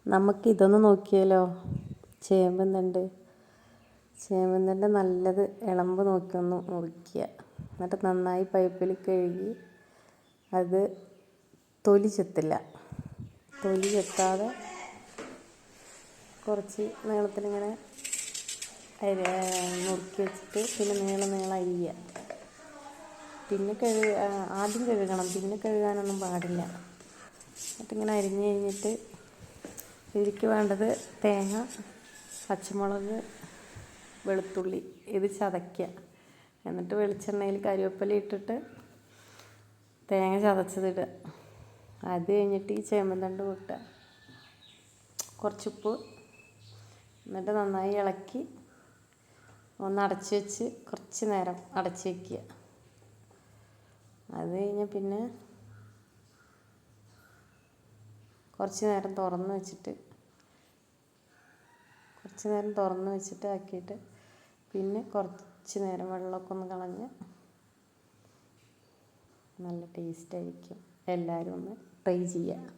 നമുക്കിതൊന്ന് നോക്കിയാലോ? ചേമ്പുന്നുണ്ട് നല്ലത് ഇളമ്പ് നോക്കി ഒന്ന് മുറിക്കുക. എന്നിട്ട് നന്നായി പൈപ്പിൽ കഴുകി അത് തൊലി ചെത്തില്ല. തൊലി ചെത്താതെ കുറച്ച് നീളത്തിലിങ്ങനെ നുറുക്കി വെച്ചിട്ട് പിന്നെ നീളം അരിയുക. പിന്നെ ആദ്യം കഴുകണം, പിന്നെ കഴുകാനൊന്നും പാടില്ല. എന്നിട്ടിങ്ങനെ അരിഞ്ഞ് കഴിഞ്ഞിട്ട് ഇതിലേക്ക് വേണ്ടത് തേങ്ങ, പച്ചമുളക്, വെളുത്തുള്ളി ഇത് ചതയ്ക്കുക. എന്നിട്ട് വെളിച്ചെണ്ണയിൽ കരിവേപ്പില ഇട്ടിട്ട് തേങ്ങ ചതച്ചതിടുക. അത് കഴിഞ്ഞിട്ട് ഈ ചേമ്പുതണ്ട് കൂട്ടുക, കുറച്ചുപ്പ്, എന്നിട്ട് നന്നായി ഇളക്കി ഒന്ന് അടച്ച് വെച്ച് കുറച്ച് നേരം അടച്ച് വയ്ക്കുക. അത് കഴിഞ്ഞ് പിന്നെ കുറച്ച് നേരം തുറന്ന് വെച്ചിട്ട് ആക്കിയിട്ട് പിന്നെ കുറച്ച് നേരം വെള്ളമൊക്കെ ഒന്ന് കളഞ്ഞ് നല്ല ടേസ്റ്റായിരിക്കും. എല്ലാവരും ഒന്ന് ട്രൈ ചെയ്യുക.